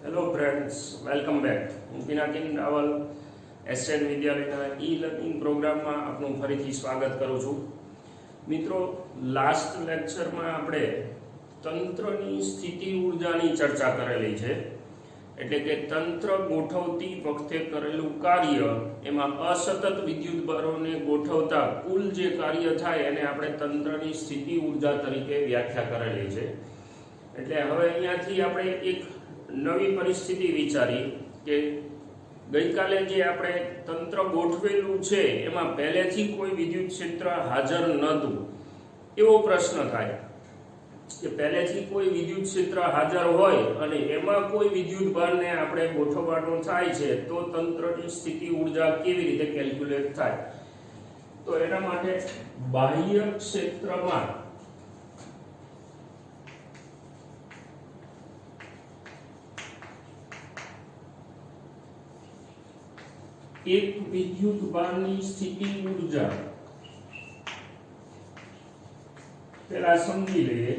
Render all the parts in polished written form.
Hello friends, welcome back. હું Pinakin Raval SN વિદ્યાલયના e learning પ્રોગ્રામમાં આપનું ફરીથી સ્વાગત કરું છું. મિત્રો, લાસ્ટ લેક્ચરમાં આપણે તંત્રની સ્થિતિ ઉર્જાની ચર્ચા કરેલી છે. એટલે કે તંત્ર ગોઠવતી વખતે કરેલું કાર્ય, એમાં અસતત વિદ્યુત ભારોને ગોઠવતા કુલ જે કાર્ય થાય એને આપણે તંત્રની સ્થિતિ ઉર્જા તરીકે વ્યાખ્યા કરેલી છે. એટલે હવે અહીંયાથી આપણે એક નવી પરિસ્થિતિ વિચારી કે ગઈકાલે જે આપણે તંત્ર ગોઠવેલું છે એમાં પહેલેથી કોઈ વિદ્યુત ક્ષેત્ર હાજર નહોતું. એવો પ્રશ્ન થાય કે પહેલેથી કોઈ વિદ્યુત ક્ષેત્ર હાજર હોય અને એમાં કોઈ વિદ્યુત ભારને આપણે ગોઠવવાનો થાય છે તો તંત્રની સ્થિતિ ઉર્જા કેવી રીતે કેલ્ક્યુલેટ થાય? તો એના માટે બાહ્ય ક્ષેત્રમાં એક વિદ્યુત ભારની સ્થિતિ ઉર્જા પેલા સમજી લઈએ,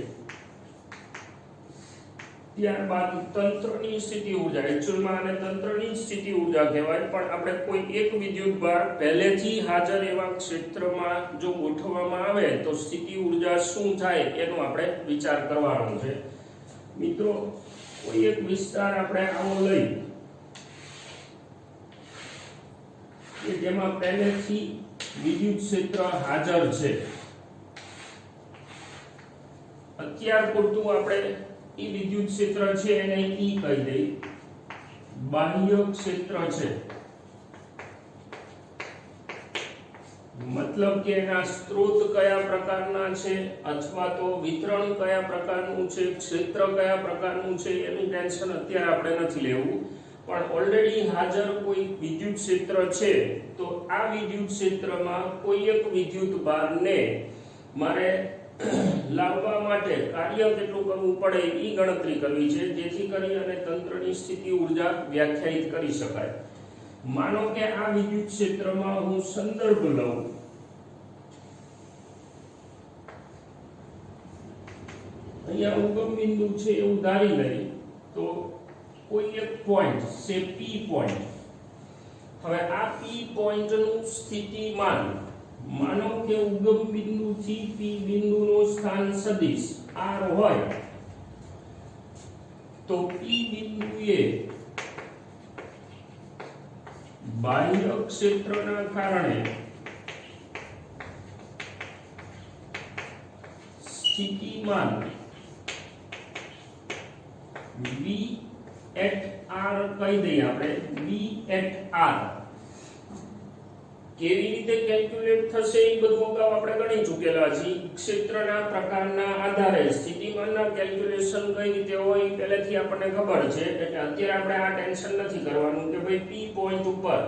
ત્યારબાદ તંત્રની સ્થિતિ ઉર્જા. એકચ્યુઅલમાં આને તંત્રની સ્થિતિ ઉર્જા કહેવાય, પણ આપણે કોઈ એક વિદ્યુત ભાર પહેલેથી હાજર એવા ક્ષેત્રમાં જો ગોઠવવામાં આવે તો સ્થિતિ ઉર્જા શું થાય એનો આપણે વિચાર કરવાનો છે. મિત્રો, કોઈ એક વિસ્તાર આપણે આવો લઈ કે જેમાં પહેલેથી વિદ્યુત ક્ષેત્ર હાજર છે. અત્યાર પૂરતું આપણે ઈ વિદ્યુત ક્ષેત્ર છે એને ઈ કહી દઈએ, બાહ્ય ક્ષેત્ર છે. મતલબ કે એના સ્ત્રોત કયા પ્રકારના છે અથવા તો વિતરણ કયા પ્રકારનું છે, ક્ષેત્ર કયા પ્રકારનું છે એનું ટેન્શન અત્યારે આપણે નથી લેવું. પણ ઓલરેડી હાજર કોઈ વિદ્યુત ક્ષેત્ર છે તો આ વિદ્યુત ક્ષેત્રમાં કોઈ એક વિદ્યુત ભારને મારે લાવવા માટે કાર્ય કેટલું કરવું પડે એ ગણતરી કરવી છે, જેથી કરી અને તંત્રની સ્થિતિ ઉર્જા વ્યાખ્યાયિત કરી શકાય. માનો કે આ વિદ્યુત ક્ષેત્રમાં હું સંદર્ભ લઉં, અહીંયા ઉગમ બિંદુ છે એવું ધારી લઈ તો કોઈ એક પોઈન્ટ સે પી પોઈન્ટ. હવે આ પી પોઈન્ટનું સ્થિતિમાન, માનો કે ઉગમ બિંદુથી પી બિંદુનું સ્થાન સદિશ r હોય તો પી બિંદુએ બાહ્ય ક્ષેત્રના કારણે સ્થિતિમાન v at r કહી દઈએ આપણે, v at r કેવી રીતે કેલ્ક્યુલેટ થશે એ બધું અગાઉ આપણે ગણી ચૂકેલા છીએ. ક્ષેત્રના પ્રકારના આધારે સ્થિતિમાનના કેલ્ક્યુલેશન કઈ રીતે હોય પહેલેથી આપણને ખબર છે. એટલે અત્યારે આપણે આ ટેન્શન નથી કરવાનું કે ભાઈ પી પોઈન્ટ ઉપર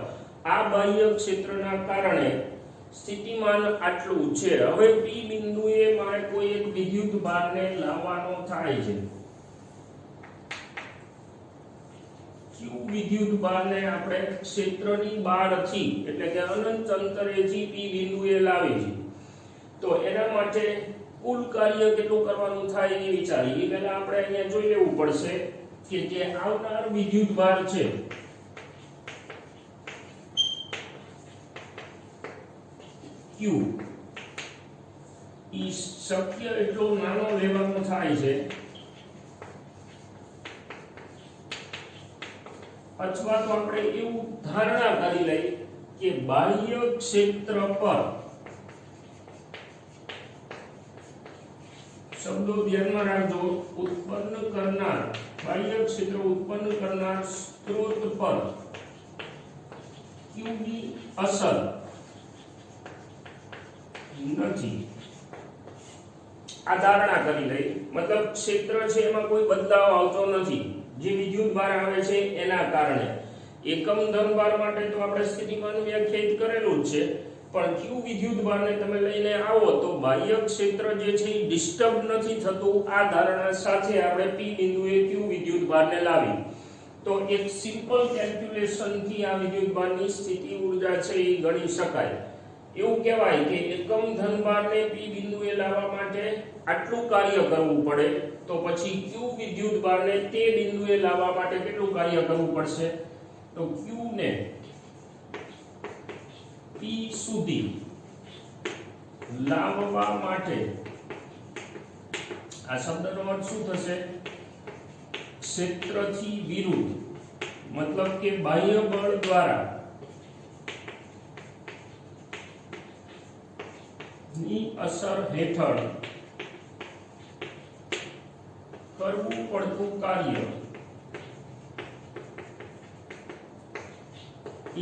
આ બાહ્ય ક્ષેત્રના કારણે સ્થિતિમાન આટલું છે. હવે પી બિંદુએ મારે કોઈ એક વિદ્યુત ભારને લાવવાનો થાય છે. ક્યુ વિદ્યુત ભારને આપણે ક્ષેત્રની બહારથી એટલે કે અનંત અંતરેથી પી બિંદુએ લાવી છે. તો એના માટે કુલ કાર્ય કેટલું કરવાનું થાય એ વિચારીએ. પહેલા આપણે અહીંયા જોઈ લેવું પડશે કે જે આવનાર વિદ્યુત ભાર છે ક્યુ ઈ શક્ય એટલો નાનો લેવાનો થાય છે, અથવા તો આપણે એવું ધારણા કરી લઈએ કે બાહ્ય ક્ષેત્ર પર, શબ્દો ધ્યાનમાં રાખજો, ઉત્પન્ન કરનાર બાહ્ય ક્ષેત્ર ઉત્પન્ન કરનાર સ્ત્રોત પર ક્યુ ની અસર નથી. આ ધારણા કરી લઈ, મતલબ ક્ષેત્ર છે એમાં કોઈ બદલાવ આવતો નથી જે વિદ્યુત ભાર આવે છે એના કારણે. એકમ ધનભાર માટે તો આપણે સ્થિતિમાન વ્યાખ્યાયિત કરેલું જ છે, પણ ક્યુ વિદ્યુત ભારને તમે લઈને આવો તો બાહ્ય ક્ષેત્ર જે છે એ ડિસ્ટર્બ નથી થતું. આ ધારણા સાથે આપણે પી બિંદુએ ક્યુ વિદ્યુત ભારને લાવી તો એક સિમ્પલ કેલ્ક્યુલેશન થી આ વિદ્યુત ભારની સ્થિતિ ઉર્જા છે એ ગણી શકાય. એવું કહેવાય કે એકમ ધનભારને P બિંદુએ લાવવા માટે આટલું કાર્ય કરવું પડે, તો પછી Q વિદ્યુતભારને તે બિંદુએ લાવવા માટે કેટલું કાર્ય કરવું પડશે? તો Q ને P સુધી લાવવા માટે આ શબ્દનો અર્થ શું થશે? ક્ષેત્રથી વિરુદ્ધ, મતલબ કે બાહ્ય બળ દ્વારા ની અસર હેઠળ કરવું પડતું કાર્ય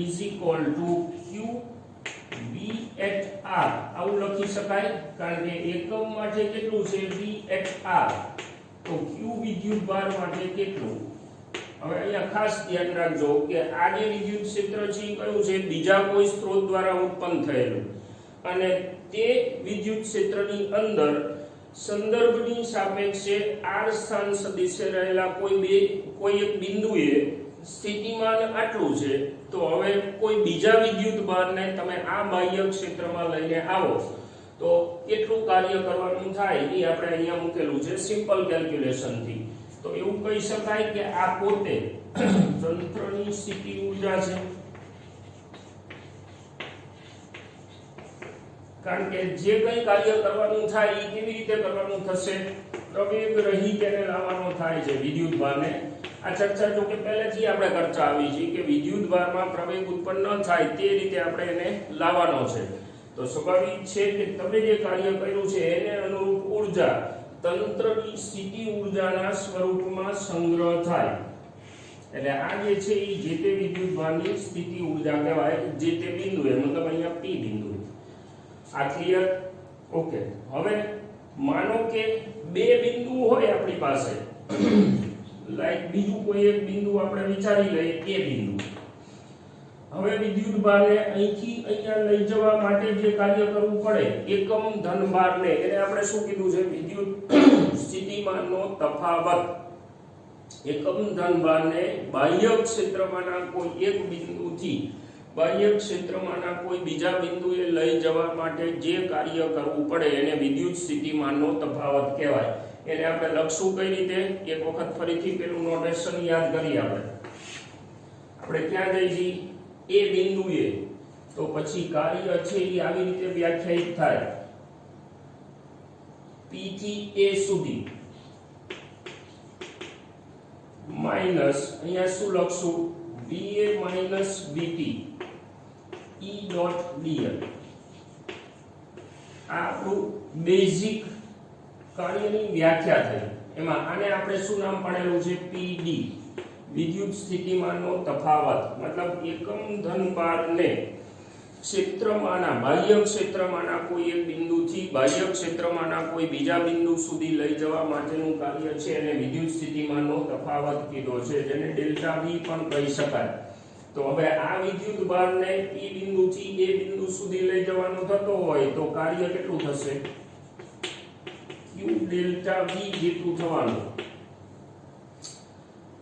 is equal to Q V at R. આવું લખી શકાય, કારણ કે એકમ માટે કેટલું છે? V at R. તો Q વિદ્યુતભાર માટે કેટલું? હવે અહીંયા ખાસ ધ્યાન રાખજો કે આ જે વિદ્યુત ક્ષેત્ર છે એ કયું છે? બીજા કોઈ સ્ત્રોત દ્વારા ઉત્પન્ન થયેલું, અને તે વિદ્યુત ક્ષેત્રની અંદર સંદર્ભની સાપેક્ષે R સ્થાન સદિશે રહેલા કોઈ એક બિંદુએ સ્થિતિમાન આટલું છે, તો હવે કોઈ બીજા વિદ્યુતભારને તમે આ બાહ્ય ક્ષેત્રમાં લઈને આવો તો કેટલું કાર્ય કરવાનું થાય એ આપણે અહીંયા મૂકેલું છે સિમ્પલ કેલ્ક્યુલેશન થી. તો એવું કહી શકાય કે આ પોતે તંત્રની સ્થિતિ ઊર્જા છે, કારણ કે જે કંઈ કાર્ય કરવાનું થાય એ કેવી રીતે કરવાનું થશે? પ્રવેગ રહિત એને લાવવાનો થાય છે વિદ્યુતભારને. આ ચર્ચા જો કે પહેલેથી આપણે કરતા આવી છે કે વિદ્યુતભારમાં પ્રવેગ ઉત્પન્ન ન થાય તે રીતે આપણે એને લાવવાનો છે. તો સ્વાભાવિક છે કે તમે જે કાર્ય કર્યું છે એને અનુરૂપ ઊર્જા તંત્રની સ્થિતિ ઊર્જાના સ્વરૂપમાં સંગ્રહ થાય. એટલે આ જે છે એ જે તે વિદ્યુતભારની સ્થિતિ ઊર્જા કહેવાય, જે તે બિંદુએ, મતલબ અહીંયા P બિંદુ. આ ક્લિયર? ઓકે. હવે માનો કે બે બિંદુ હોય આપણી પાસે, લાઈક બીજું કોઈ એક બિંદુ આપણે વિચારી લઈએ, એ બિંદુ. હવે વિદ્યુતભારને અહીંથી અહીંયા લઈ જવા માટે જે કાર્ય કરવું પડે એકમ ધનભારને, એને આપણે શું કીધું છે? વિદ્યુત સ્થિતિમાનનો તફાવત. એકમ ધનભારને બાહ્ય ક્ષેત્રમાંના કોઈ એક બિંદુથી બાહ્ય ક્ષેત્રમાંના કોઈ બીજા બિંદુએ લઈ જવા માટે જે કાર્ય કરવું પડે એને વિદ્યુત સ્થિતિમાનનો તફાવત કહેવાય. એને આપણે લખશું કઈ રીતે? એક વખત ફરીથી પેલું નોટેશન યાદ કરીએ. આપણે ક્યાં જઈ છીએ? એ બિંદુએ. તો પછી કાર્ય છે એ આવી રીતે વ્યાખ્યાયિત થાય, P થી A સુધી માઈનસ અહીંયા શું લખશું? VA minus VT E dot dl. આ આપણું બેઝિક કાર્યની વ્યાખ્યા થઈ. એમાં આને આપણે શું નામ પાડેલું છે? PD, વિદ્યુત સ્થિતિમાનનો તફાવત. મતલબ એકમ ધનભારને ક્ષેત્રમાંના બાહ્ય ક્ષેત્રમાંના કોઈ એક બિંદુથી બાહ્ય ક્ષેત્રમાંના કોઈ બીજા બિંદુ સુધી લઈ જવા માટેનું કાર્ય છે અને વિદ્યુત સ્થિતિમાનનો તફાવત કીધો છે, જેને ડેલ્ટા V પણ કહી શકાય. તો હવે આ વિદ્યુતભારને P બિંદુથી A બિંદુ સુધી લઈ જવાનો થતો હોય તો કાર્ય કેટલું થશે? Q ડેલ્ટા V જેટલું થવાનું.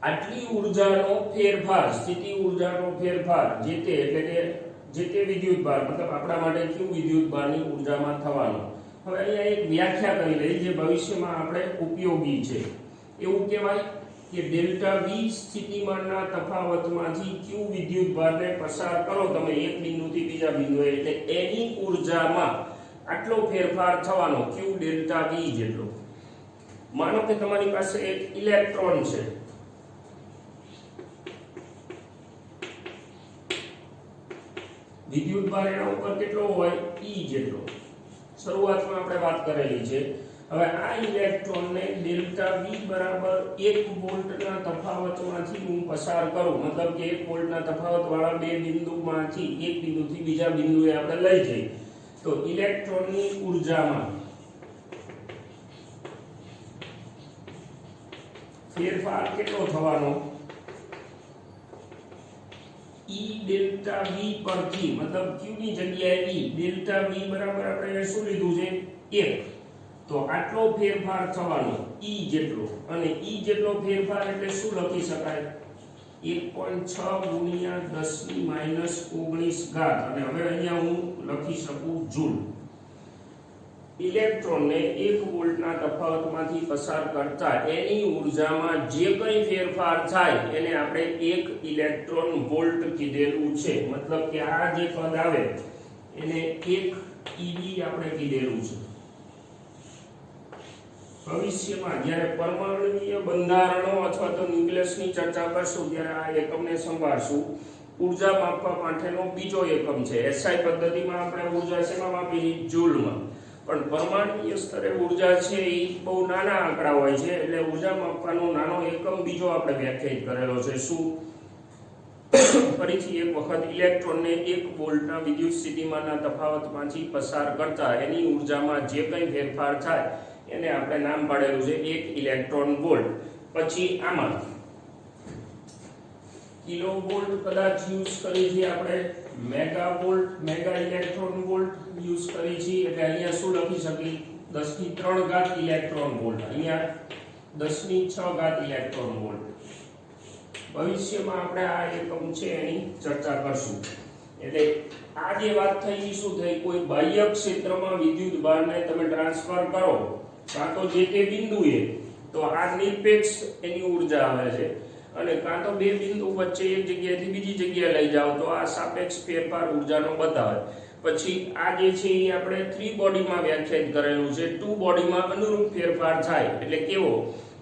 આટલી ઊર્જાનો ફેરફાર, સ્થિતિ ઊર્જાનો ફેરફાર જે તે એટલે કે જે તે વિદ્યુતભાર, મતલબ આપણા માટે Q વિદ્યુતભારની ઊર્જામાં થવાનો. હવે અહીંયા એક વ્યાખ્યા કરી લઈએ જે ભવિષ્યમાં આપણે ઉપયોગી છે. એવું કહેવાય કે ડેલ્ટા V સ્થિતિમાનના તફાવતમાંથી Q વિદ્યુતભારને પસાર કરો તમે એક બિંદુથી બીજા બિંદુએ, એટલે એની ઊર્જામાં આટલો ફેરફાર થવાનો Q ડેલ્ટા V જેટલો. માનો કે તમારી પાસે એક ઇલેક્ટ્રોન છે, વિદ્યુતભાર એના ઉપર કેટલો હોય? E જેટલો. શરૂઆતમાં આપણે વાત કરેલી છે. હવે આ ઇલેક્ટ્રોનને ડેલ્ટા V બરાબર 1 વોલ્ટના તફાવતમાંથી હું પસાર કરું, મતલબ કે 1 વોલ્ટના તફાવતવાળા બે બિંદુમાંથી એક બિંદુથી બીજા બિંદુએ આપણે લઈ જઈએ તો ઇલેક્ટ્રોનની ઊર્જામાં ફેરફાર કેટલો થવાનો? E ડેલ્ટા V પરથી, મતલબ Q ની જગ્યાએ E ડેલ્ટા V બરાબર આપણે શું લીધું છે? 1. તો આટલો ફેરફાર થવાનો E જેટલો. અને E જેટલો ફેરફાર એટલે શું લખી શકાય? 1.6 ગુણ્યા 10⁻⁻19 ઘાત, અને હવે અહીંયા હું લખી શકું જૂલ. ઇલેક્ટ્રોનને 1 વોલ્ટના તફાવતમાંથી પસાર કરતા એની ઊર્જામાં જે કંઈ ફેરફાર થાય એને આપણે 1 ઇલેક્ટ્રોન વોલ્ટ કીધેલું છે. મતલબ કે આ જે પદ આવે એને 1 eV આપણે કીધેલું છે. ભવિષ્યમાં જ્યારે પરમાણુીય બંધારણો અથવા તો ન્યુક્લિયસની ચર્ચા કરશું ત્યારે આ એકમને સંભાળશું. ઊર્જા માપવા માટેનો બીજો એકમ છે. SI પદ્ધતિમાં આપણે ઊર્જા શેમાં માપી? જૂલમાં. પણ પરમાણુીય સ્તરે ઊર્જા છે એ બહુ નાના આંકડા હોય છે, એટલે ઊર્જા માપવાનો નાનો એકમ બીજો આપણે વ્યાખ્યાયિત કરેલો છે. શું? ફરીથી એક વખત, ઇલેક્ટ્રોનને 1 વોલ્ટના વિદ્યુત સ્થિતિમાનના તફાવતમાંથી પસાર કરતા એની ઊર્જામાં જે કંઈ ફેરફાર થાય એને આપણે નામ પાડેલું છે 1 ઇલેક્ટ્રોન વોલ્ટ. પછી આમાં કિલો વોલ્ટ કદાચ યુઝ કરી છે આપણે, mega volt, mega electron volt use કરી છે. એટલે અહીંયા શું લખી શકી? 10⁻³ ઇલેક્ટ્રોન વોલ્ટ, અહીંયા 10⁻6 ઇલેક્ટ્રોન વોલ્ટ. ભવિષ્યમાં આપણે આ એકમ છે એની ચર્ચા કરશું. એટલે આ જે વાત થઈ એ શું થઈ? કોઈ બાહ્ય ક્ષેત્રમાં વિદ્યુત ભારને તમે ટ્રાન્સફર કરો કાં તો જે તે બિંદુએ, તો આ નિરપેક્ષ એની ઊર્જા આવે છે, અને કાં તો બે બિંદુ વચ્ચે એક જગ્યાએથી બીજી જગ્યાએ લઈ જાઓ તો આ સાપેક્ષ ફેરફાર ઊર્જાનો બતાવે. પછી આ જે છે એ આપણે 3 બોડીમાં વ્યાખ્યાયિત કરેલું છે. 2 બોડીમાં અનુરૂપ ફેરફાર થાય એટલે કેવો?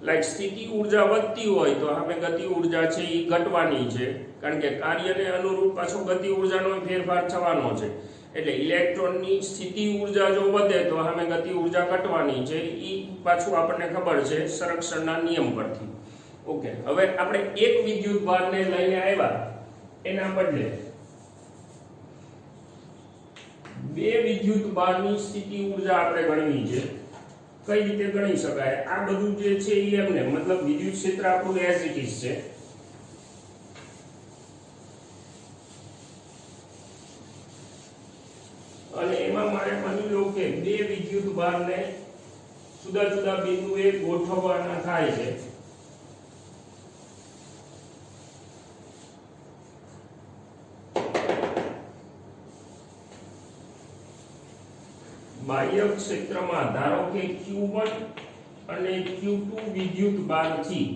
લાઈક સ્થિતિ ઊર્જા વધતી હોય તો આપણે ગતિ ઊર્જા છે એ ઘટવાની છે, કારણ કે કાર્યને અનુરૂપ પાછો ગતિ ઊર્જાનો ફેરફાર થવાનો છે. એટલે ઇલેક્ટ્રોનની સ્થિતિ ઊર્જા જો વધે તો સામે ગતિ ઊર્જા ઘટવાની છે. એ પાછું આપણને ખબર છે સંરક્ષણના નિયમ પરથી. ઓકે, હવે આપણે એક વિદ્યુત ભારને લઈને આવ્યા, એના બદલે બે વિદ્યુત ભારની સ્થિતિ ઊર્જા આપણે ગણવી છે. કઈ રીતે ગણી શકાય? આ બધું જે છે એ એમને, મતલબ વિદ્યુત ક્ષેત્ર આપણું એઝ ઇટ ઇઝ છે. અને એમાં મારે માની લો કે બે વિદ્યુત ભારને જુદા જુદા બિંદુએ ગોઠવવાના થાય છે. બાહ્ય ક્ષેત્રમાં ધારો કે Q1 અને Q2 વિદ્યુત ભારથી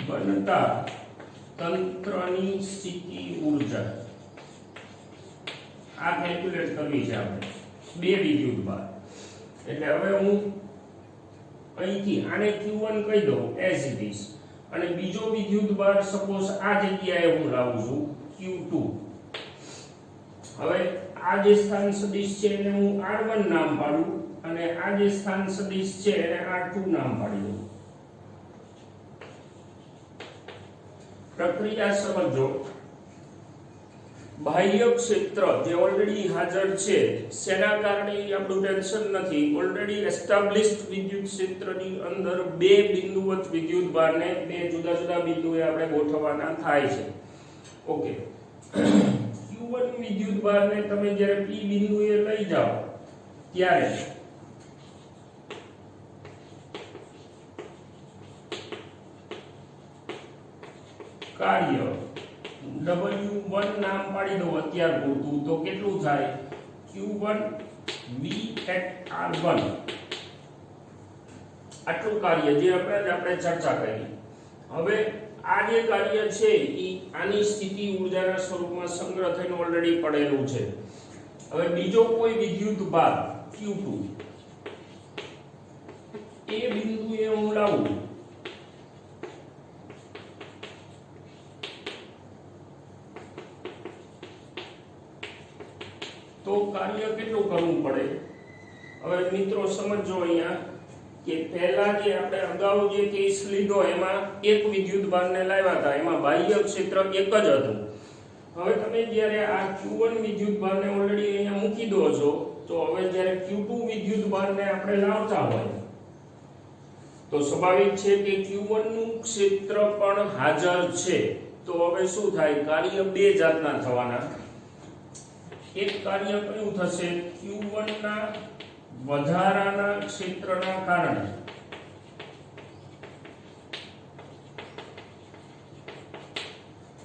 બનતા તંત્રની સ્થિતિ ઊર્જા આ કેલ્ક્યુલેટ કરવી છે આપણે. બે વિદ્યુત ભાર એટલે હવે હું અહીંથી આને Q1 કહી દઉં એઝ ઇટ ઇઝ, અને બીજો વિદ્યુત ભાર સપોઝ આ જગ્યાએ હું લાવું છું Q2. હવે આ જે સ્થાન સદિશ છે એને હું R1 નામ પાડું, અને આ જે સ્થાન સદિશ છે એને R2 નામ પાડી દઉં. પ્રક્રિયા સમજો. બાહ્ય ક્ષેત્ર જે ઓલરેડી હાજર છે, શેના કારણે આપણું ટેન્શન નથી. ઓલરેડી એસ્ટાબ્લિશ્ડ વિદ્યુત ક્ષેત્રની અંદર બે બિંદુવત વિદ્યુત ભારને બે જુદા જુદા બિંદુએ આપણે ગોઠવવાના થાય છે. ઓકે, Q1 વિદ્યુત ભારને તમે જ્યારે P બિંદુએ લઈ જાઓ ત્યારે કાર્ય W1 નામ પાડી દો અત્યાર પૂરતું, તો કેટલું થાય? Q1 V at R1. આટલું કાર્ય જે આપણે ચર્ચા કરી. હવે આ જે કાર્ય છે એ આની સ્થિતિ ઊર્જાના સ્વરૂપમાં સંગ્રહ થઈને ઓલરેડી પડેલું છે. હવે બીજો કોઈ વિદ્યુત ભાર Q2 એ બિંદુએ હું લાવું તો કાર્ય કેટલું કરવું પડે? હવે મિત્રો સમજો અહીંયા કે પહેલા જે આપણે અગાઉ જે કેસ લીધો એમાં એક વિદ્યુત ભારને લાવ્યા હતા, એમાં બાહ્ય ક્ષેત્ર એક જ હતું. હવે તમે જ્યારે આ Q1 વિદ્યુત ભારને ઓલરેડી અહીંયા મૂકી દો છો, તો હવે જ્યારે Q2 વિદ્યુત ભારને આપણે લાવતા હોય તો સ્વાભાવિક છે કે Q1 નું ક્ષેત્ર પણ હાજર છે. તો હવે શું થાય? કાર્ય બે જાતના થવાના. એક કાર્ય કયું થશે? Q1 ના વધારાના ક્ષેત્રના કારણે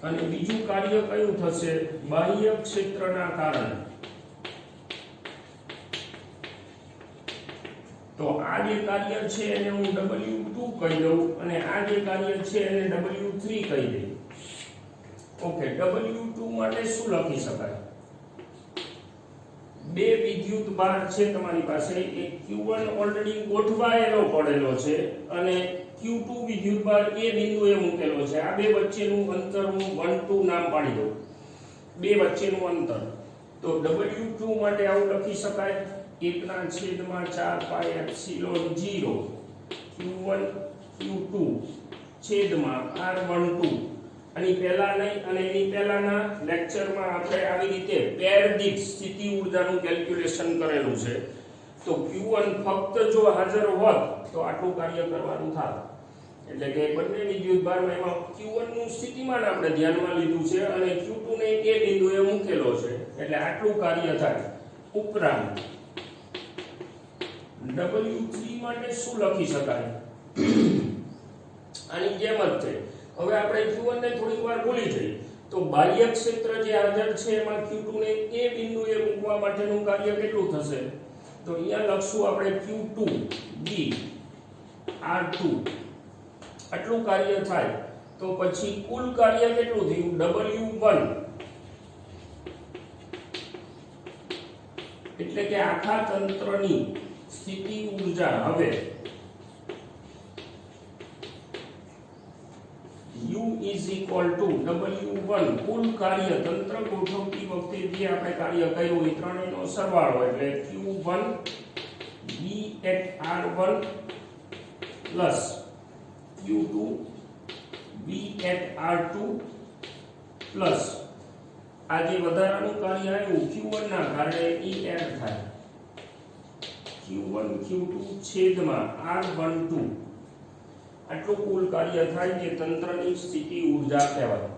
અને બીજું કાર્ય કયું થશે? બાહ્ય ક્ષેત્રના કારણે. તો આ જે કાર્ય છે એને હું W2 કહી દઉં અને આ જે કાર્ય છે એને W3 કહી દઉં. ઓકે, W2 માટે શું લખી શકાય? બે વિદ્યુત ભાર છે તમારી પાસે, એક Q1 ઓલરેડી ગોઠવાયેલો પડેલો છે અને Q2 વિદ્યુત ભાર એ બિંદુએ મૂકેલો છે. આ બે વચ્ચેનું અંતર હું 1 2 નામ પાડી દઉં. બે વચ્ચેનું અંતર. તો W2 માટે આવું લખી શકાય 1/4 પાઈ એપ્સિલોન 0 Q1 Q2 છેદમાં R12. અને પહેલા નહીં અને એની પહેલાના લેક્ચરમાં આપણે આવી રીતે પેર દીઠ સ્થિતિ ઊર્જાનું કેલ્ક્યુલેશન કરેલું છે. તો Q1 ફક્ત જો હાજર હોત તો આટલું કાર્ય કરવાનું થાત. એટલે કે બંને વિદ્યુત ભારમાં એમાં Q1 નું સ્થિતિમાન આપણે ધ્યાનમાં લીધું છે અને Q2 ને એ બિંદુએ મૂકેલો છે એટલે આટલું કાર્ય થાય. ઉપરાંત W3 માટે શું લખી શકાય? આની જેમ જ છે. હવે આપણે Q1 ને થોડીક વાર ભૂલી જઈએ તો બાહ્ય ક્ષેત્ર જે હાજર છે એમાં Q2 ને એ બિંદુએ મૂકવા માટેનું કાર્ય કેટલું થશે? તો અહીંયા લખશું આપણે Q2 B R2 આટલું કાર્ય થાય. તો પછી કુલ કાર્ય કેટલું થયું? W1 એટલે કે આખા તંત્રની સ્થિતિ ઊર્જા હવે U is equal to W1 કુલ કાર્ય તંત્ર ગોઠવતી વખતે જે આપણે કાર્ય કર્યું એ ત્રણેયનો સરવાળો એટલે Q1 B at R1 plus Q2 B at R2 plus આ જે વધારાનું કાર્ય આવ્યું Q1 ના કારણે એ એડ થાય Q1 Q2 છેદમાં R12 આટલું કુલ કાર્ય થાય જે તંત્રની સ્થિતિ ઊર્જા કહેવાય.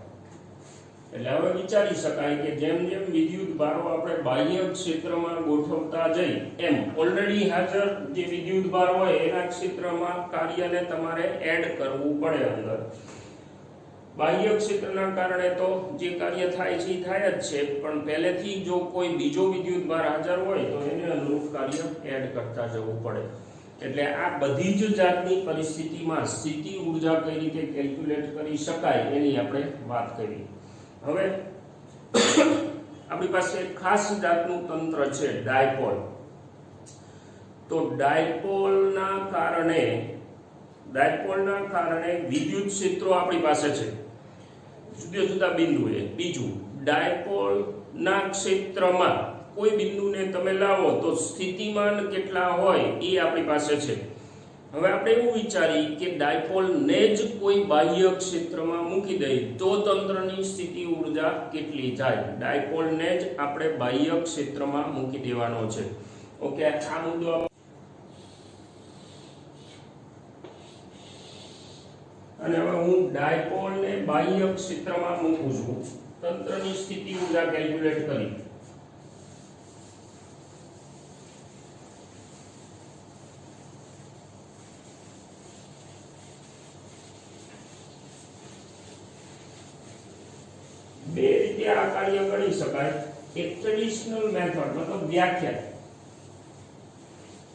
એટલે હવે વિચારી શકાય કે જેમ જેમ વિદ્યુત ભારો આપણે બાહ્ય ક્ષેત્રમાં ગોઠવતા જઈ એમ ઓલરેડી હાજર જે વિદ્યુત ભાર હોય એના ક્ષેત્રમાં કાર્યને તમારે એડ કરવું પડે અંદર. બાહ્ય ક્ષેત્રના કારણે તો જે કાર્ય થાય છે એ થાય જ છે, પણ પહેલેથી જો કોઈ બીજો વિદ્યુત ભાર હાજર હોય તો એને અનુરૂપ કાર્ય એડ કરતા જવું પડે. એટલે આ બધી જ જાતની પરિસ્થિતિમાં સ્થિતિ ઊર્જા કઈ રીતે કેલ્ક્યુલેટ કરી શકાય એની આપણે વાત કરી. હવે આપણી પાસે એક ખાસ જાતનું તંત્ર છે ડાયપોલ. તો ડાયપોલના કારણે વિદ્યુત ક્ષેત્રો આપણી પાસે છે જુદા જુદા બિંદુએ. બીજું, ડાયપોલના ક્ષેત્રમાં કોઈ બિંદુને તમે લાવો તો સ્થિતિમાન કેટલા હોય એ આપણી પાસે છે. હવે આપણે એવું વિચારી કે ડાયપોલને જ કોઈ બાહ્ય ક્ષેત્રમાં મૂકી દઈએ તો તંત્રની સ્થિતિ ઊર્જા કેટલી થાય? ડાયપોલને જ આપણે બાહ્ય ક્ષેત્રમાં મૂકી દેવાનો છે. ઓકે, આ મુદ્દો અને હવે હું ડાયપોલને બાહ્ય ક્ષેત્રમાં મૂકું છું તંત્રની સ્થિતિ ઊર્જા કેલ્ક્યુલેટ કરી. બે રીતે આ કાર્ય કરી શકાય. એક ટ્રેડિશનલ મેથડ મતલબ વ્યાખ્યા,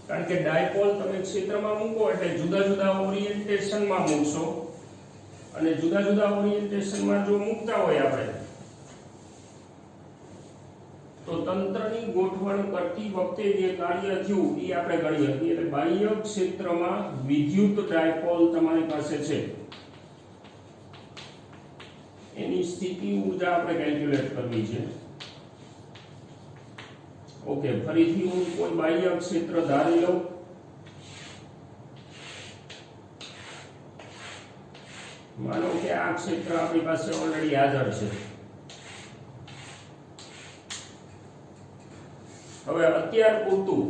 કારણ કે ડાયપોલ તમે ક્ષેત્રમાં મૂકો એટલે જુદા જુદા ઓરિએન્ટેશનમાં મૂકશો અને જુદા જુદા ઓરિએન્ટેશનમાં જો મૂકતા હોય આપણે તો તંત્રની ગોઠવણ કરતી વખતે જે કાર્ય થયું એ આપણે ગણીએ. એટલે બાહ્ય ક્ષેત્રમાં વિદ્યુત ડાયપોલ તમારી પાસે છે એની સ્થિતિ ઊર્જા આપણે કેલ્ક્યુલેટ કરવી છે. ઓકે, ફરીથી હું કોઈ બાહ્ય ક્ષેત્ર ધારી લઉં. માનો કે આ ક્ષેત્ર આપણી પાસે ઓલરેડી હાજર છે. હવે અત્યાર પૂરતું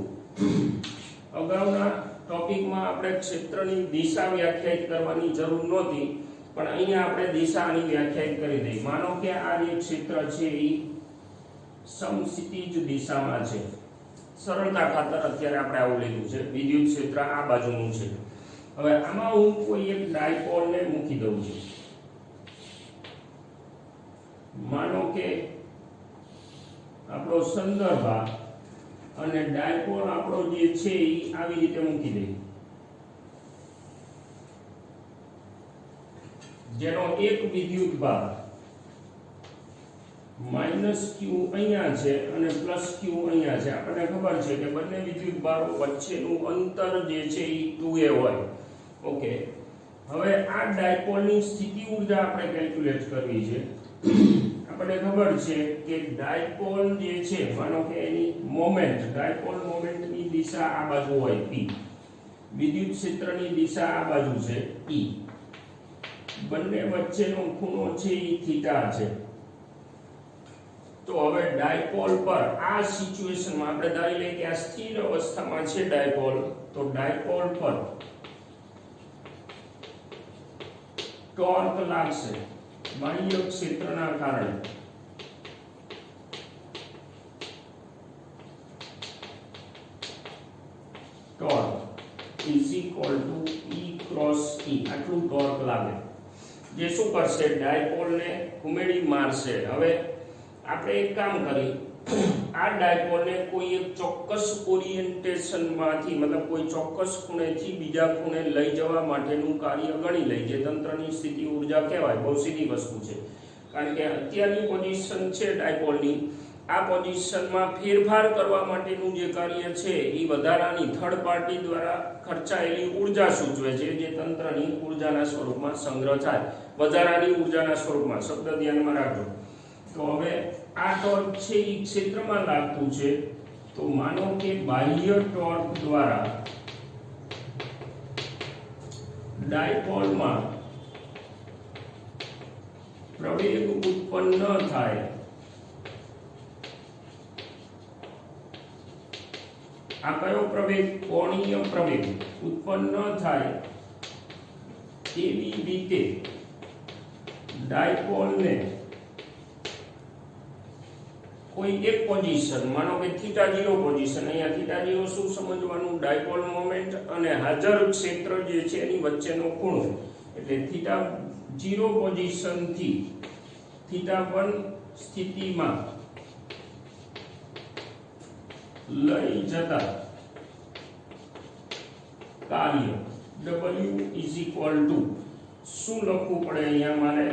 અગાઉના ટોપિકમાં આપણે ક્ષેત્રની દિશા વ્યાખ્યાયિત કરવાની જરૂર નહોતી, પણ અહીંયા આપણે દિશાની વ્યાખ્યાયિત કરી દઈ. માનો કે આ જે ક્ષેત્ર છે એ સમક્ષિતિજ દિશામાં છે. સરળતા ખાતર અત્યારે આપણે આવું લીધું છે. વિદ્યુત ક્ષેત્ર આ બાજુનું છે. હવે આમાં હું કોઈ એક ડાયપોલને મૂકી દઉં છું. માનો કે આપણો સંદર્ભ અને ડાયપોલ આપણો જે છે એ આવી રીતે મૂકી દઈએ, જેનો એક વિદ્યુત ભાર -q અહીંયા છે અને +q અહીંયા છે. આપણને ખબર છે કે બંને વિદ્યુત ભારો વચ્ચેનું અંતર જે છે એ 2a હોય. ઓકે, હવે આ ડાયપોલની સ્થિતિ ઊર્જા આપણે કેલ્ક્યુલેટ કરવી છે. આપણને ખબર છે કે ડાયપોલ જે છે, માનો કે એની મોમેન્ટ, ડાયપોલ મોમેન્ટની દિશા આ બાજુ હોય p, વિદ્યુત ક્ષેત્રની દિશા આ બાજુ છે e, બંને વચ્ચેનો ખૂણો છે એ થીટા છે. તો હવે ડાયપોલ પર આ સિચ્યુએશનમાં આપણે ધારી લઈએ કે આ સ્થિર અવસ્થામાં છે ડાયપોલ, તો ડાયપોલ પર ટોર્ક લાગશે બાહ્ય ક્ષેત્રના કારણે. Torque is equal to E cross E, આટલું ટોર્ક લાગે, જે શું કરશે, ડાયપોલને ઘુમેડી મારશે. હવે આપણે એક કામ કરી, આ ડાયપોલને કોઈ એક ચોક્કસ ઓરિએન્ટેશનમાંથી, મતલબ કોઈ ચોક્કસ ખૂણેથી બીજા ખૂણે લઈ જવા માટેનું કાર્ય ગણી લઈ, જે તંત્રની સ્થિતિ ઊર્જા કહેવાય. બહુ સીધી વસ્તુ છે, કારણ કે અત્યારની પોઝિશન છે ડાયપોલની, આ પોઝિશનમાં ફેરફાર કરવા માટેનું જે કાર્ય છે એ વધારાની થર્ડ પાર્ટી દ્વારા ખર્ચાયેલી ઊર્જા સૂચવે છે, જે તંત્રની ઊર્જાના સ્વરૂપમાં સંગ્રહ થાય, વધારાની ઊર્જાના સ્વરૂપમાં. શબ્દ ધ્યાનમાં રાખજો. તો હવે આ ટોર્ક છે એ ક્ષેત્રમાં લાગતું છે, તો માનો કે બાહ્ય ટોર્ક દ્વારા ડાયપોલમાં પ્રવેગ ઉત્પન્ન થાય. આ કયો પ્રવેગ? કોણીય પ્રવેગ ઉત્પન્ન થાય. એવી રીતે ડાયપોલને કોઈ એક પોઝિશન, માનો કે θ0 પોઝિશન, અહીંયા θ0 શું સમજવાનું, ડાયપોલ મોમેન્ટ અને હાજર ક્ષેત્ર જે છે એની વચ્ચેનો ખૂણો, એટલે θ0 પોઝિશન થી θ1 સ્થિતિમાં લઈ જતા કાર્ય W ઇઝ ઇક્વલ ટુ શું લખવું પડે અહીંયા મારે,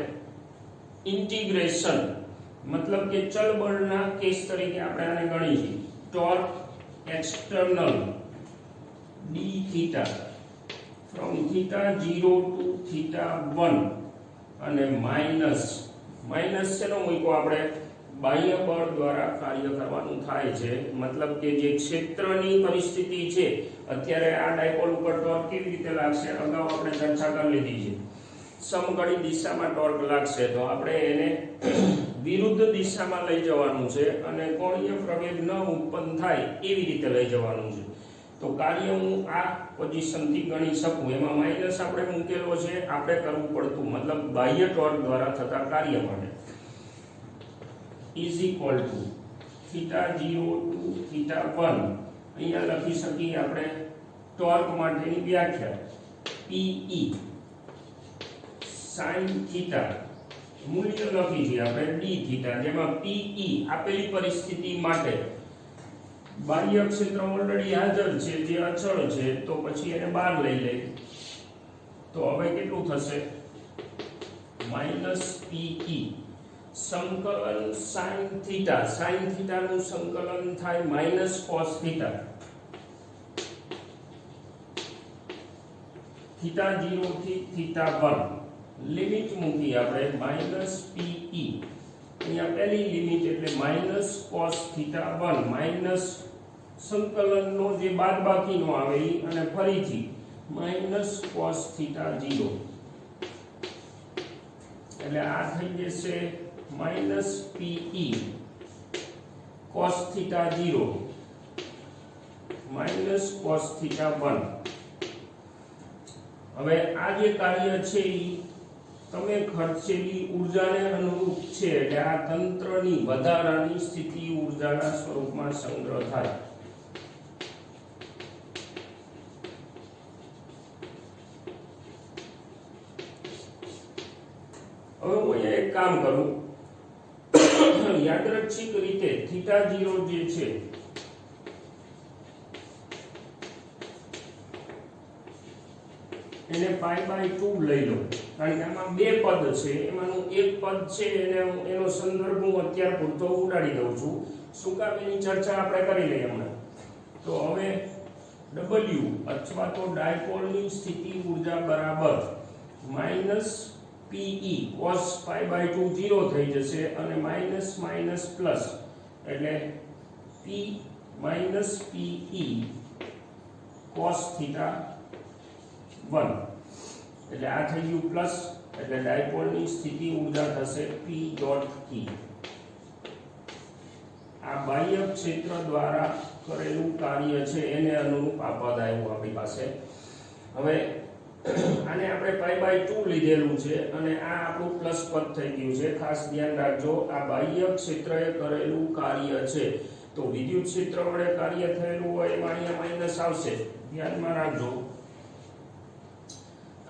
ઇન્ટિગ્રેશન, મતલબ કે ચલ બળના કેસ તરીકે આપણે આને ગણી છીએ, torque external d theta from θ0 to θ1 અને માઇનસ શેનો મૂકો આપણે, બાહ્ય બળ દ્વારા કાર્ય કરવાનું થાય છે. મતલબ કે જે ક્ષેત્રની પરિસ્થિતિ છે, અત્યારે આ ડાયપોલ ઉપર ટોર્ક કેવી રીતે લાગશે, અગાઉ આપણે ચર્ચા કરી લીધી છે. સમઘડી દિશામાં ટોર્ક લાગશે, તો આપણે એને વિરુદ્ધ દિશામાં લઈ જવાનું છે અને કોણીય પ્રવેગ ન ઉત્પન્ન થાય એવી રીતે લઈ જવાનું છે. તો કાર્ય હું આ પોઝિશનથી ગણી શકું, એમાં માઇનસ આપણે મૂકેલો છે, આપણે કરવું પડતું, મતલબ બાહ્ય ટોર્ક દ્વારા થતા કાર્ય માટે ઇઝ ઇક્વલ ટુ θ0 ટુ θ1. અહીંયા લખી શકીએ આપણે ટોર્ક માટેની વ્યાખ્યા, PE sin θ, મૂલ્ય લખી છે આપણે d થીટા, જેમાં PE આપેલી પરિસ્થિતિ માટે બાહ્ય ક્ષેત્ર ઓલરેડી હાજર છે, જે અચળ છે, તો પછી એને બહાર લઈ લઈએ. તો હવે કેટલું થશે, -PE સંકલન sin θ નું સંકલન થાય -cos θ, θ0 થી θ1 લિમિટ મૂકી આપણે -PE, અહીંયા પહેલી લિમિટ એટલે -cos θ1 માઈનસ સંકલનનો જે બાદબાકીનો આવે ઈ, અને ફરીથી -cos θ0, એટલે આ થઈ જશે -PE cos θ0 -cos θ1. હવે આ જે કાર્ય છે ઈ તમે ખર્ચેલી ઊર્જાને અનુરૂપ છે, એટલે આ તંત્રની વધારાની સ્થિતિ ઊર્જાના સ્વરૂપમાં સંગ્રહ થાય. હવે હું અહીંયા એક કામ કરું, યાદચ્છિક રીતે θ0 જે છે એને π/2 લઈ લો, કારણ કે આમાં બે પદ છે, એમાંનું એક પદ છે એનો સંદર્ભ હું અત્યાર પૂરતો ઉડાડી દઉં છું. શું કામ એની ચર્ચા આપણે કરી લઈએ હમણાં. તો હવે W અથવા તો ડાયપોલની સ્થિતિ ઊર્જા બરાબર -Pe cos π/2 0 થઈ જશે અને માઇનસ માઇનસ પ્લસ એટલે P - Pe cos θ1 એટલે આ થઈ ગયું પ્લસ, એટલે ડાયપોલની સ્થિતિ ઊર્જા થશે P.E. આ બાહ્ય ક્ષેત્ર દ્વારા કરેલું કાર્ય છે એને અનુરૂપ આ પદ આવ્યું આપણી પાસે. હવે આને આપણે π/2 લીધેલું છે અને આ આપણું પ્લસ પદ થઈ ગયું છે. ખાસ ધ્યાન રાખજો, આ બાહ્ય ક્ષેત્રએ કરેલું કાર્ય છે, તો વિદ્યુત ક્ષેત્ર વડે કાર્ય થયેલું હોય એમાં અહીંયા માઈનસ આવશે, ધ્યાનમાં રાખજો.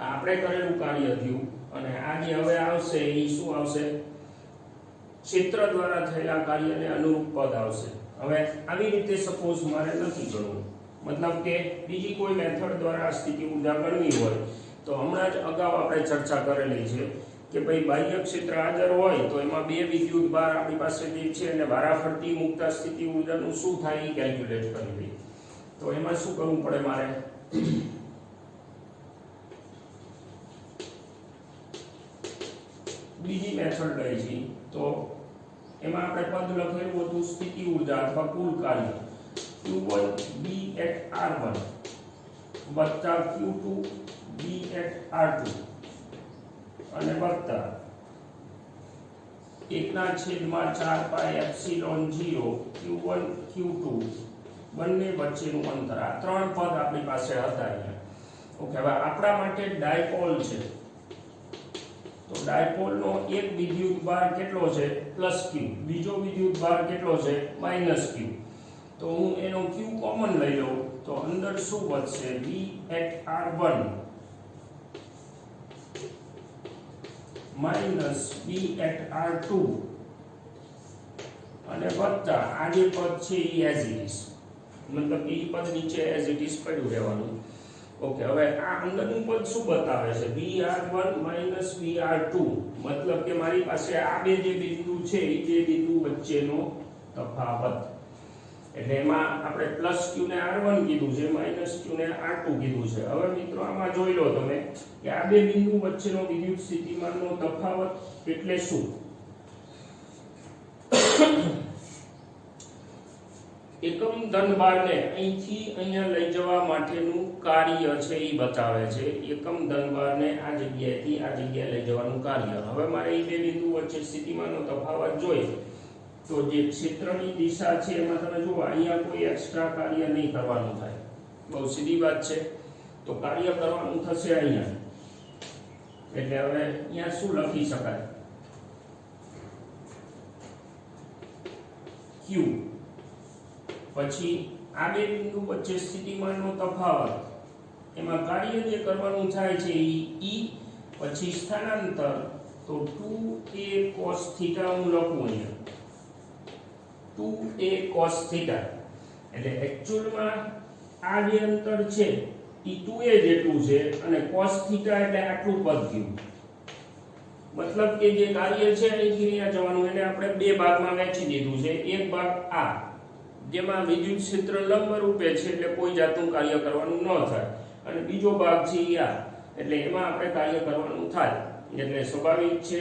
આપણે કરેલું કાર્ય થયું અને આ જે હવે આવશે એ શું આવશે, ક્ષેત્ર દ્વારા થયેલા કાર્યને અનુરૂપ પદ આવશે. હવે આવી રીતે સપોઝ મારે નથી ગણવું, મતલબ કે બીજી કોઈ મેથડ દ્વારા સ્થિતિ ઊર્જા ગણવી હોય તો હમણાં જ અગાઉ આપણે ચર્ચા કરેલી છે કે ભાઈ બાહ્ય ક્ષેત્ર હાજર હોય તો એમાં બે વિદ્યુત ભાર આપણી પાસે જે છે અને વારાફરતી મુક્ત સ્થિતિ ઊર્જાનું શું થાય એ કેલ્ક્યુલેટ કરી લઈએ. તો એમાં શું કરવું પડે મારે, બીજી મેથડ લઈ છે તો એમાં આપણે પદ લખેલું હતું સ્થિતિ ઊર્જા અથવા કુલ કાર્ય Q1 B at R1 વત્તા Q2 B at R2 અને વત્તા 1/4 પાઈ એપ્સિલોન 0 Q1 Q2 બંને વચ્ચેનું અંતર. આ ત્રણ પદ આપણી પાસે હતા અહીંયા. ઓકે, હવે આપણા માટે ડાયપોલ છે તો ડાયપોલનો એક વિદ્યુત ભાર કેટલો છે પ્લસ Q, બીજો વિદ્યુત ભાર કેટલો છે માઈનસ Q. તો હું એનો Q કોમન લઈ લઉં તો અંદર શું વધશે, B at R1 minus B at R2 અને વત્તા આ જે પદ છે એ એઝ ઇટ ઇઝ, મતલબ એ પદ નીચે એઝ ઇટ ઇઝ પડ્યું રહેવાનું. ઓકે, હવે આ અંદરનું પદ શું બતાવે છે, BR1 માઈનસ BR2, મતલબ કે મારી પાસે આ બે જે બિંદુ છે એ બે બિંદુ વચ્ચેનો તફાવત. એટલે એમાં આપણે પ્લસ Q ને R1 કીધું છે, માઈનસ Q ને R2 કીધું છે. હવે મિત્રો આમાં જોઈ લો તમે કે આ બે બિંદુ વચ્ચેનો વિદ્યુત સ્થિતિમાનનો તફાવત એટલે શું, એકમ ધનભારને અહીંથી અહીંયા લઈ જવા માટેનું કાર્ય છે એ બતાવે છે. એકમ ધનભારને આ જગ્યાએથી આ જગ્યાએ લઈ જવાનું કાર્ય. હવે મારે એ બે બિંદુ વચ્ચે સ્થિતિમાનનો તફાવત જોઈએ તો જે ક્ષેત્રની દિશા છે એમાં તમે જુઓ અહીંયા કોઈ એક્સ્ટ્રા કાર્ય નહીં કરવાનું થાય, બહુ સીધી વાત છે. તો કાર્ય કરવાનું થશે અહીંયા, એટલે હવે અહીંયા શું લખી શકાય, Q પછી આ બે બિંદુ વચ્ચે સ્થિતિમાનનો તફાવત, એમાં કાર્ય જે કરવાનું થાય છે E, પછી સ્થાનાંતર તો 2a cos θ હું લખું અહીંયા 2a cos θ, એટલે એકચ્યુઅલમાં આ જે અંતર છે એ 2a જેટલું છે અને cos θ એટલે આટલું પદ થયું. મતલબ કે જે કાર્ય છે અહીંથી અહીંયા જવાનું એને આપણે બે ભાગમાં વહેંચી દીધું છે. એક ભાગ આ જેમાં વિદ્યુત ક્ષેત્ર લંબ રૂપે છે એટલે કોઈ જાતનું કાર્ય કરવાનું ન થાય, અને બીજો ભાગ છે આ એટલે એમાં આપણે કાર્ય કરવાનું થાય. એટલે સ્વાભાવિક છે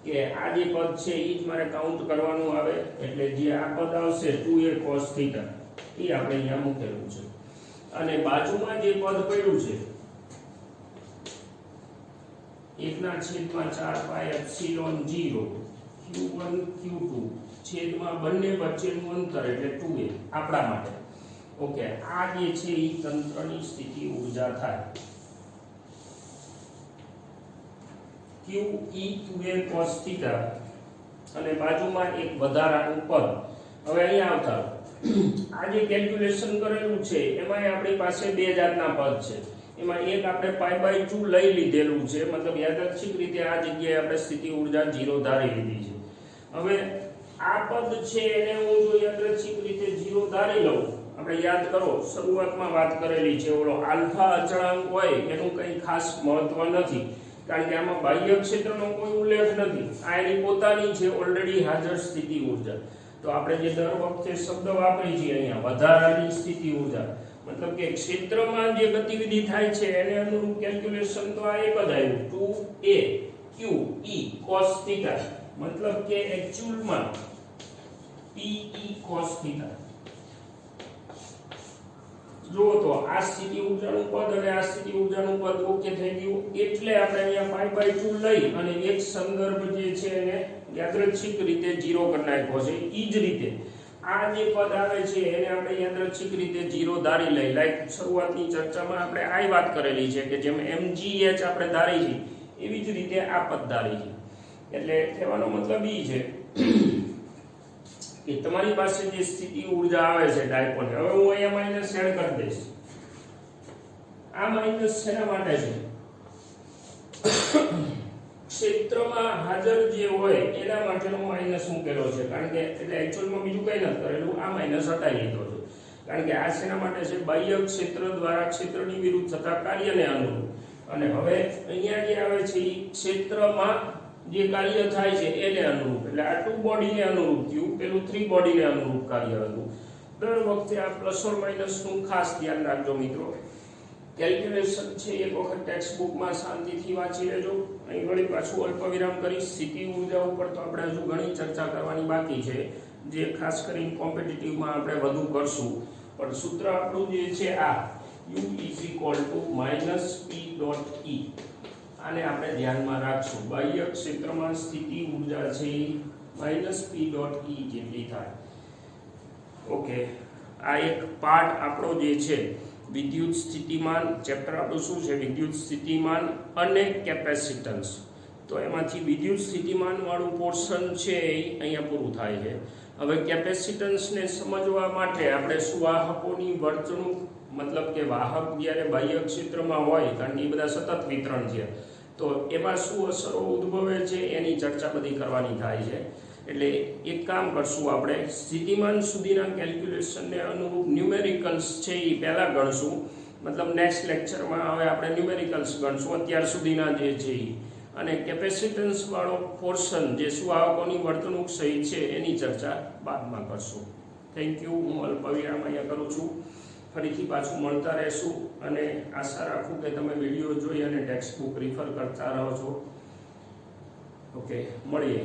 કે આ જે પદ છે એ જ મારે કાઉન્ટ કરવાનું આવે, એટલે જે આ પદ આવશે 2a cos θ એ આપણે અહીંયા મૂકેલું છે. અને બાજુમાં જે પદ પડ્યું છે 1/4 પાઈ એપ્સિલોન 0 Q1 Q2 છેદમાં બંને વચ્ચેનું અંતર એટલે 2a આપણા માટે. ઓકે, આ જે છે એ તંત્રની સ્થિતિ ઊર્જા થાય QE 2a cos θ અને બાજુમાં એક વધારાનું પદ. હવે અહીંયા આવતા આ જે કેલ્ક્યુલેશન કરેલું છે એમાં આપણી પાસે બે જાતના પદ છે. એમાં એક આપણે π/2 લઈ લીધેલું છે, મતલબ યાદચ્છિક રીતે આ જગ્યાએ આપણે સ્થિતિ ઊર્જા 0 ધારી લીધી છે. હવે આ પદ છે એને હું જો યાદચ્છિક રીતે 0 ધારી લઉં, આપણે યાદ કરો શરૂઆતમાં વાત કરેલી છે ઓલો આલ્ફા અચળાંક હોય એનું કંઈ ખાસ મહત્વ નથી, કારણ કે આમાં બાહ્ય ક્ષેત્રનો કોઈ ઉલ્લેખ નથી, આ એની પોતાની છે ઓલરેડી હાજર સ્થિતિ ઊર્જા. તો આપણે જે દર વખતે શબ્દ વાપરી છીએ અહીંયા વધારાની સ્થિતિ ઊર્જા, મતલબ કે ક્ષેત્રમાં જે ગતિવિધિ થાય છે એને અનુરૂપ કેલ્ક્યુલેશન તો આ એક જ આવ્યું 2a q e cos θ, મતલબ કે એક્ચ્યુઅલમાં p e cos θ. જો તો આ સ્થિતિ ઊર્જાનું પદ અને આ સ્થિતિ ઊર્જાનું પદ ઓકે થઈ ગયું, એટલે આપણે અહીંયા 5/2 લઈ અને એક સંદર્ભ જે છે એને યાદચ્છિક રીતે 0 કરી નાખ્યો છે. ઈ જ રીતે આ જે પદ આવે છે એને આપણે યાદચ્છિક રીતે 0 ધારી લઈ. લાઈક શરૂઆતની ચર્ચામાં આપણે આ વાત કરેલી છે કે જેમ mgh આપણે ધારી છે એવી જ રીતે આ પદ ધારી છે. એટલે કહેવાનો મતલબ ઈ છે કે તમારી પાસે જે સ્થિતિ ઊર્જા આવે છે ડાયપોલ, હવે હું અહીંયા માઈનસ એડ કરી દઈશ. આ માઈનસ શેના માટે છે? ક્ષેત્રમાં હાજર જે હોય એના માટેનો માઈનસ મૂકેલો છે, કારણ કે એટલે એક્ચ્યુઅલમાં બીજું કંઈ નથી કરેલું, આ માઈનસ હટાવી લીધો છે. કારણ કે આ શેના માટે છે? બાહ્ય ક્ષેત્ર દ્વારા ક્ષેત્રની વિરુદ્ધ થતા કાર્યને અનુરૂપ. અને હવે અહીંયા જે આવે છે એ ક્ષેત્રમાં જે કાર્ય થાય છે એને અનુરૂપ, એટલે આ 2 બોડીને અનુરૂપ થયું, પેલું 3 બોડીને અનુરૂપ કાર્ય હતું. દર વખતે આ પ્લસ ઓર માઇનસનું ખાસ ધ્યાન રાખજો મિત્રો. કેલ્ક્યુલેશન છે એક વખત ટેક્સ્ટ બુકમાં શાંતિથી વાંચી લેજો. અહીં વળી પાછું અલ્પ વિરામ કરી સ્થિતિ ઊર્જા ઉપર તો આપણે હજુ ઘણી ચર્ચા કરવાની બાકી છે, જે ખાસ કરીને કોમ્પિટિટિવમાં આપણે વધુ કરશું. પણ સૂત્ર આપણું જે છે આ u - p.E, આને આપણે ધ્યાનમાં રાખશું. બાહ્ય ક્ષેત્રમાં સ્થિતિ ઊર્જા છે -p.E જેટલી થાય. ઓકે, આ એક પાર્ટ આપણો જે છે વિદ્યુત સ્થિતિમાન ચેપ્ટર આપણું શું છે? વિદ્યુત સ્થિતિમાન અને કેપેસિટન્સ. તો એમાંથી વિદ્યુત સ્થિતિમાન વાળું પોર્શન છે એ અહીંયા પૂરું થાય છે. હવે કેપેસિટન્સને સમજવા માટે આપણે સુવાહકોની વર્તણૂક, મતલબ કે વાહક જ્યારે બાહ્ય ક્ષેત્રમાં હોય, કારણ કે એ બધા સતત વિતરણ છે, તો એમાં શું અસરો ઉદ્ભવે છે એની ચર્ચા બધી કરવાની થાય છે. એટલે એક કામ કરશું, આપણે સ્થિતિમાન સુધીના કેલ્ક્યુલેશનને અનુરૂપ ન્યુમેરિકલ્સ છે એ પહેલાં ગણશું, મતલબ નેક્સ્ટ લેક્ચરમાં હવે આપણે ન્યુમેરિકલ્સ ગણશું અત્યાર સુધીના જે છે એ. અને કેપેસિટન્સ વાળો પોર્શન જે સુવાહકોની વર્તણૂક સહિત છે એની ચર્ચા બાદમાં કરશું. Thank you. હું અલ્પ વિરામ અહીંયા કરું છું. ફરીથી પાછું મળતા રહેશું અને આશા રાખું કે તમે વિડીયો જોઈ અને ટેક્સ્ટ બુક રિફર કરતા રહો છો. ઓકે, મળીએ.